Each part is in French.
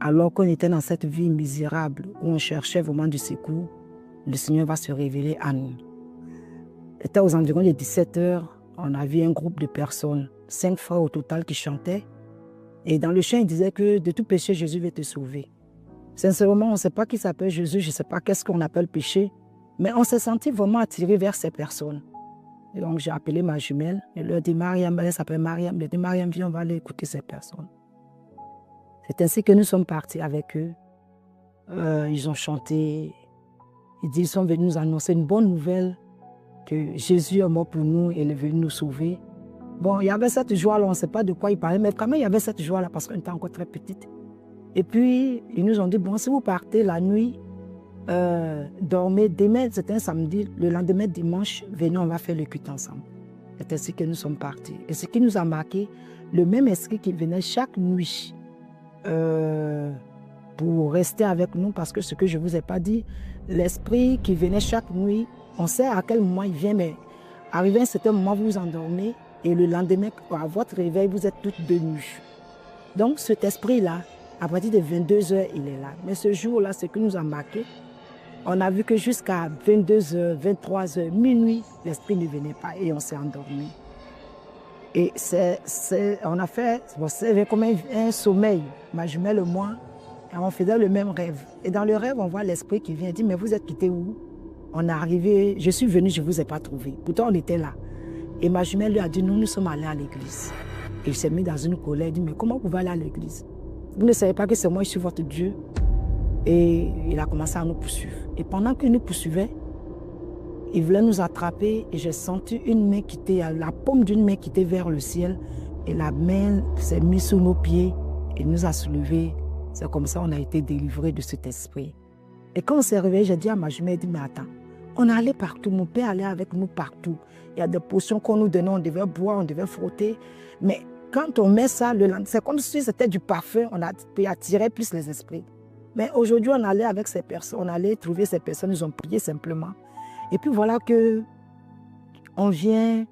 Alors qu'on était dans cette vie misérable où on cherchait vraiment du secours, le Seigneur va se révéler à nous. C'était aux environs de 17 heures, on a vu un groupe de personnes, 5 frères au total qui chantaient. Et dans le chant, il disait que de tout péché, Jésus va te sauver. Sincèrement, on ne sait pas qui s'appelle Jésus, je ne sais pas qu'est-ce qu'on appelle péché, mais on s'est senti vraiment attiré vers ces personnes. Et donc, j'ai appelé ma jumelle, et leur dit Mariam, elle s'appelle Mariam. Elle dit Mariam, viens, on va aller écouter ces personnes. C'est ainsi que nous sommes partis avec eux. Ils ont chanté. Ils sont venus nous annoncer une bonne nouvelle que Jésus est mort pour nous et il est venu nous sauver. Bon, il y avait cette joie-là, on ne sait pas de quoi ils parlaient, mais quand même, il y avait cette joie-là parce qu'on était encore très petite. Et puis, ils nous ont dit, bon, si vous partez la nuit, dormez. Demain, c'était un samedi, le lendemain, dimanche, venez, on va faire le culte ensemble. C'est ainsi que nous sommes partis. Et ce qui nous a marqué, le même esprit qui venait chaque nuit pour rester avec nous, parce que ce que je ne vous ai pas dit, l'esprit qui venait chaque nuit, on sait à quel moment il vient, mais arrivé à un certain moment, vous vous endormez et le lendemain, à votre réveil, vous êtes toutes de nuit. Donc cet esprit-là, à partir de 22 heures, il est là. Mais ce jour-là, ce qui nous a marqué, on a vu que jusqu'à 22 h, 23 h, minuit, l'esprit ne venait pas et on s'est endormi. Et on a fait, c'est comme un sommeil, ma jumelle et moi, et on faisait le même rêve. Et dans le rêve, on voit l'esprit qui vient et dit, mais vous êtes quittés où? On est arrivé, je suis venu, je ne vous ai pas trouvé. Pourtant, on était là. Et ma jumelle lui a dit, nous sommes allés à l'église. Et il s'est mis dans une colère, il dit, mais comment vous pouvez aller à l'église? Vous ne savez pas que c'est moi, je suis votre Dieu. Et il a commencé à nous poursuivre. Et pendant qu'il nous poursuivait, il voulait nous attraper et j'ai senti une main qui était, la paume d'une main qui était vers le ciel. Et la main s'est mise sous nos pieds et nous a soulevés. C'est comme ça qu'on a été délivrés de cet esprit. Et quand on s'est réveillé, j'ai dit à ma jumelle, mais attends, on allait partout, mon père allait avec nous partout. Il y a des potions qu'on nous donnait, on devait boire, on devait frotter. Mais quand on met ça, c'est comme si c'était du parfum, on a attiré plus les esprits. Mais aujourd'hui, on allait avec ces personnes, on allait trouver ces personnes, ils ont prié simplement. Et puis voilà que on vient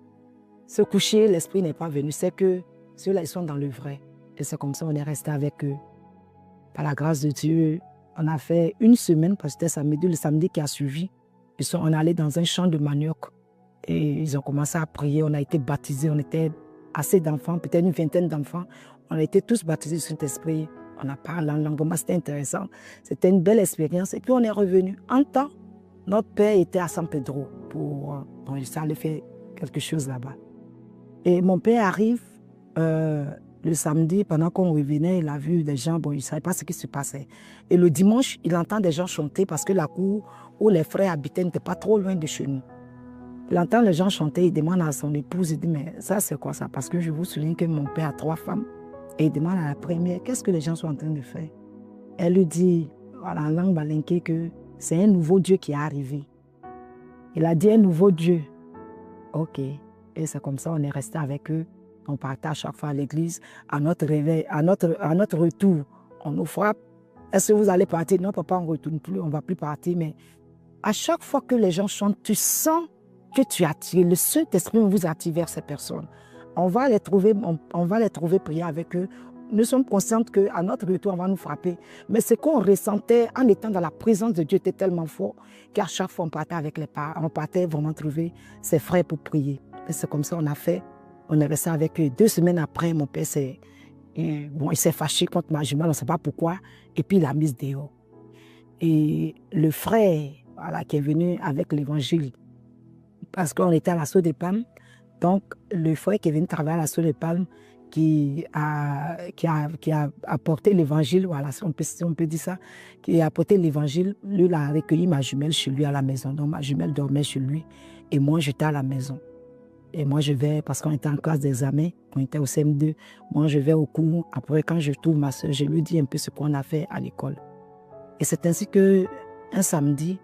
se coucher, l'esprit n'est pas venu. C'est que ceux-là, ils sont dans le vrai. Et c'est comme ça qu'on est resté avec eux. Par la grâce de Dieu, on a fait une semaine, parce que c'était samedi, le samedi qui a suivi. On est allé dans un champ de manioc. Et ils ont commencé à prier, on a été baptisés, on était assez d'enfants, peut-être une vingtaine d'enfants. On a été tous baptisés du Saint-Esprit. On a parlé en langue, c'était intéressant. C'était une belle expérience. Et puis on est revenu. En temps, notre père était à San Pedro pour ça allait faire quelque chose là-bas. Et mon père arrive le samedi, pendant qu'on revenait, il a vu des gens, bon, il ne savait pas ce qui se passait. Et le dimanche, il entend des gens chanter parce que la cour où les frères habitaient n'était pas trop loin de chez nous. Il entend les gens chanter, il demande à son épouse, il dit, mais ça c'est quoi ça? Parce que je vous souligne que mon père a 3 femmes. Et il demande à la première, qu'est-ce que les gens sont en train de faire? Elle lui dit, voilà, en langue balinké, que c'est un nouveau Dieu qui est arrivé. Il a dit un nouveau Dieu. Ok. Et c'est comme ça, on est resté avec eux. On partait à chaque fois à l'église. À notre réveil, à notre retour, on nous frappe. Est-ce que vous allez partir? Non, papa, on ne retourne plus, on ne va plus partir. Mais à chaque fois que les gens chantent, tu sens que tu attires. Le Saint-Esprit vous attire vers ces personnes. On va les trouver prier avec eux. Nous sommes conscients qu'à notre retour, on va nous frapper. Mais ce qu'on ressentait en étant dans la présence de Dieu était tellement fort qu'à chaque fois, on partait avec les parents, on partait vraiment trouver ses frères pour prier. Et c'est comme ça qu'on a fait. On est resté avec eux. 2 semaines après, mon père il s'est fâché contre ma jumelle, on ne sait pas pourquoi. Et puis, il l'a mise dehors. Et le frère qui est venu avec l'évangile, parce qu'on était à l'assaut des palmes, donc le frère qui est venu travailler à l'assaut des palmes, qui a apporté l'évangile, voilà, on peut dire ça, qui a apporté l'évangile, lui, il a recueilli ma jumelle chez lui à la maison. Donc ma jumelle dormait chez lui et moi, j'étais à la maison. Et moi, je vais, parce qu'on était en classe d'examen, on était au CM2, moi, je vais au cours. Après, quand je trouve ma soeur, je lui dis un peu ce qu'on a fait à l'école. Et c'est ainsi qu'un samedi,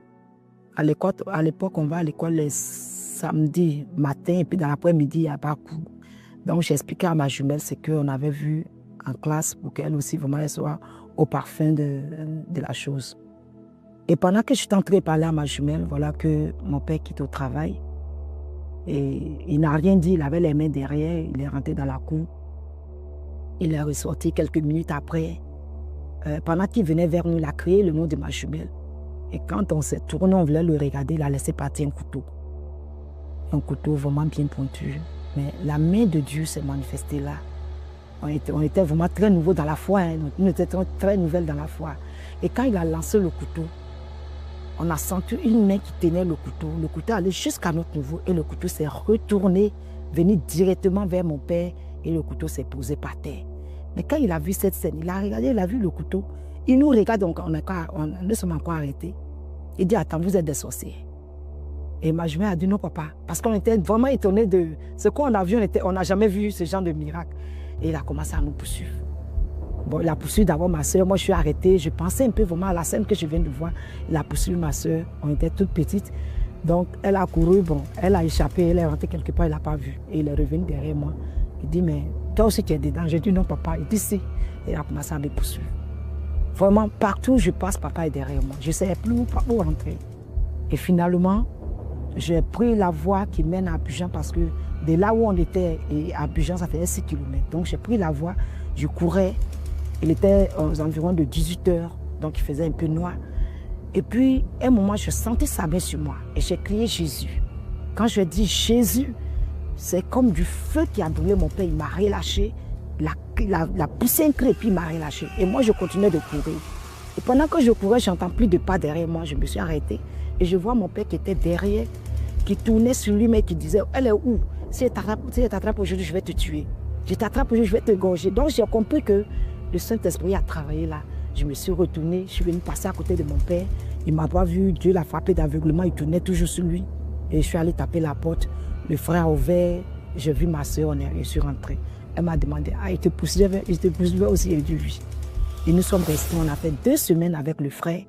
à l'époque, on va à l'école les samedis matin, et puis dans l'après-midi, il n'y a pas cours. Donc, j'ai expliqué à ma jumelle ce qu'on avait vu en classe pour qu'elle aussi, vraiment, elle soit au parfum de la chose. Et pendant que je suis entrée parler à ma jumelle, voilà que mon père quitte au travail. Et il n'a rien dit, il avait les mains derrière, il est rentré dans la cour. Il est ressorti quelques minutes après. pendant qu'il venait vers nous, il a crié le nom de ma jumelle. Et quand on s'est tourné, on voulait le regarder, il a laissé partir un couteau. Un couteau vraiment bien pointu. Mais la main de Dieu s'est manifestée là. On était vraiment très nouveaux dans la foi. Hein. Nous étions très nouvelles dans la foi. Et quand il a lancé le couteau, on a senti une main qui tenait le couteau. Le couteau allait jusqu'à notre niveau et le couteau s'est retourné, venu directement vers mon père et le couteau s'est posé par terre. Mais quand il a vu cette scène, il a regardé, il a vu le couteau. Il nous regarde, donc nous sommes encore arrêtés. Il dit, attends, vous êtes des sorciers. Et ma jumelle a dit, non papa, parce qu'on était vraiment étonnés de ce qu'on a vu, on n'a jamais vu ce genre de miracle. Et il a commencé à nous poursuivre. Bon, il a poursuivi d'abord ma soeur, moi je suis arrêtée, je pensais un peu vraiment à la scène que je viens de voir. Il a poursuivi ma soeur, on était toutes petites. Donc elle a couru, bon, elle a échappé, elle est rentrée quelque part, il n'a pas vu. Et il est revenu derrière moi. Il dit, mais toi aussi tu es dedans. J'ai dit, non papa, il dit si. Et il a commencé à me poursuivre. Vraiment, partout où je passe, papa est derrière moi. Je ne savais plus où rentrer. Et finalement, j'ai pris la voie qui mène à Abidjan parce que de là où on était à Abidjan, ça faisait 6 km. Donc j'ai pris la voie, je courais. Il était aux environs de 18 h, donc il faisait un peu noir. Et puis, à un moment, je sentais sa main sur moi et j'ai crié Jésus. Quand je dis Jésus, c'est comme du feu qui a brûlé mon père. Il m'a relâché, il a poussé un cri et puis il m'a relâché. Et moi, je continuais de courir. Et pendant que je courais, je n'entends plus de pas derrière moi. Je me suis arrêtée et je vois mon père qui était derrière, qui tournait sur lui, mais qui disait, elle est où? Si elle t'attrape aujourd'hui, je vais te tuer. Je t'attrape aujourd'hui, je vais te gorger. Donc j'ai compris que le Saint-Esprit a travaillé là. Je me suis retournée, je suis venue passer à côté de mon père. Il ne m'a pas vu, Dieu l'a frappé d'aveuglement, il tournait toujours sur lui. Et je suis allée taper la porte. Le frère a ouvert, j'ai vu ma soeur, je suis rentrée. Elle m'a demandé, il te poursuivait aussi, il dit oui. Et nous sommes restés, on a fait 2 semaines avec le frère